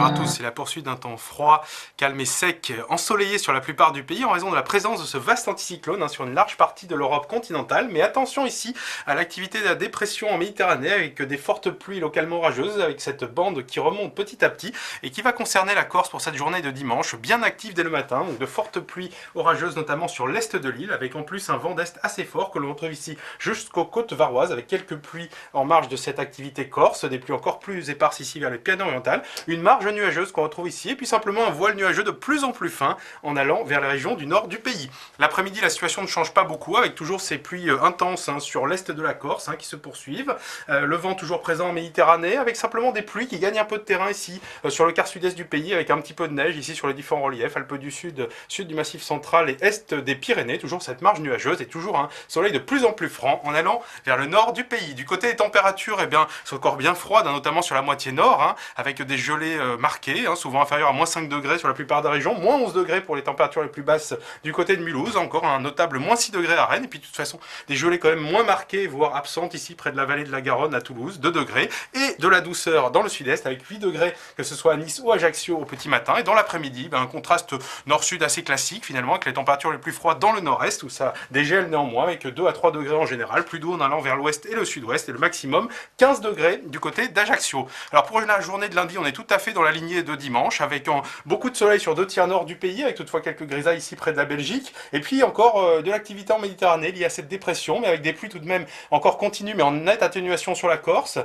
à tous, c'est la poursuite d'un temps froid, calme et sec, ensoleillé sur la plupart du pays en raison de la présence de ce vaste anticyclone sur une large partie de l'Europe continentale. Mais attention ici à l'activité de la dépression en Méditerranée avec des fortes pluies localement orageuses, avec cette bande qui remonte petit à petit et qui va concerner la Corse pour cette journée de dimanche, bien active dès le matin. Donc de fortes pluies orageuses notamment sur l'est de l'île, avec en plus un vent d'est assez fort que l'on retrouve ici jusqu'aux côtes varoises, avec quelques pluies en marge de cette activité corse, des pluies encore plus éparses ici vers les Pyrénées-Orientales, une marge nuageuse qu'on retrouve ici, et puis simplement un voile nuageux de plus en plus fin en allant vers les régions du nord du pays. L'après-midi, la situation ne change pas beaucoup, avec toujours ces pluies intenses sur l'est de la Corse qui se poursuivent, le vent toujours présent en Méditerranée, avec simplement des pluies qui gagnent un peu de terrain ici, sur le quart sud-est du pays, avec un petit peu de neige ici sur les différents reliefs, Alpes du Sud, sud du Massif central et est des Pyrénées, toujours cette marge nuageuse et toujours un soleil de plus en plus franc en allant vers le nord du pays. Du côté des températures, eh bien, c'est encore bien froid, notamment sur la moitié nord, avec des gelées marquées, souvent inférieures à moins 5 degrés sur la plupart des régions, moins 11 degrés pour les températures les plus basses du côté de Mulhouse, encore un notable moins 6 degrés à Rennes, et puis de toute façon des gelées quand même moins marquées, voire absentes ici près de la vallée de la Garonne à Toulouse, 2 degrés, et de la douceur dans le sud-est avec 8 degrés, que ce soit à Nice ou Ajaccio au petit matin, et dans l'après-midi, un contraste nord-sud assez classique finalement, avec les températures les plus froides dans le nord-est, où ça dégèle néanmoins, avec 2 à 3 degrés en général, plus doux en allant vers l'ouest et le sud-ouest, et le maximum 15 degrés du côté d'Ajaccio. Alors pour la journée de lundi, on est tout à fait dans la lignée de dimanche, avec beaucoup de soleil sur 2 tiers nord du pays, avec toutefois quelques grisailles ici près de la Belgique, et puis encore de l'activité en Méditerranée liée à cette dépression, mais avec des pluies tout de même encore continues, mais en nette atténuation sur la Corse,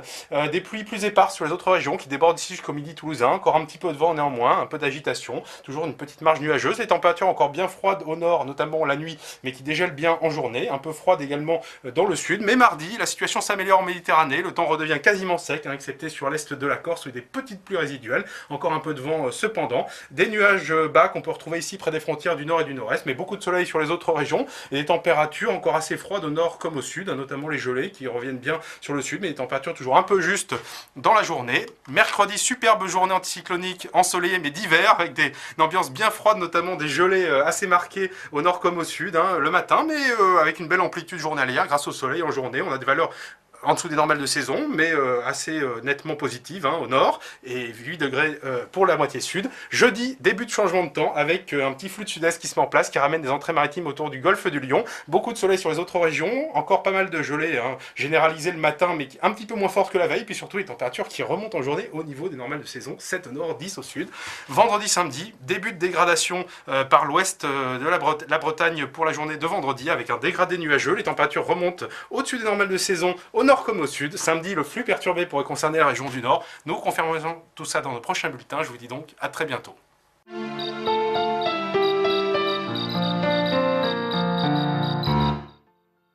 des pluies plus éparses sur les autres régions qui débordent ici jusqu'au midi toulousain, encore un petit peu de vent néanmoins, un peu d'agitation, toujours une petite marge nuageuse, les températures encore bien froides au nord, notamment la nuit, mais qui dégèlent bien en journée, un peu froide également dans le sud, mais mardi, la situation s'améliore en Méditerranée, le temps redevient quasiment sec, excepté sur l'est de la Corse où il y a des petites pluies résiduelles, encore un peu de vent cependant, des nuages bas qu'on peut retrouver ici près des frontières du nord et du nord-est, mais beaucoup de soleil sur les autres régions, et des températures encore assez froides au nord comme au sud, notamment les gelées qui reviennent bien sur le sud, mais des températures toujours un peu justes dans la journée. Mercredi, superbe journée anticyclonique ensoleillée mais d'hiver, avec une ambiance bien froide, notamment des gelées assez marquées au nord comme au sud, le matin, mais avec une belle amplitude journalière grâce au soleil en journée. On a des valeurs en dessous des normales de saison, mais assez nettement positive au nord, et 8 degrés pour la moitié sud. Jeudi, début de changement de temps, avec un petit flux de sud-est qui se met en place, qui ramène des entrées maritimes autour du golfe du Lion. Beaucoup de soleil sur les autres régions, encore pas mal de gelées généralisées le matin, mais un petit peu moins fortes que la veille, puis surtout les températures qui remontent en journée au niveau des normales de saison, 7 au nord, 10 au sud. Vendredi, samedi, début de dégradation par l'ouest de la Bretagne pour la journée de vendredi, avec un dégradé nuageux. Les températures remontent au-dessus des normales de saison, au nord comme au sud. Samedi, le flux perturbé pourrait concerner la région du nord. Nous confirmerons tout ça dans nos prochains bulletins. Je vous dis donc à très bientôt.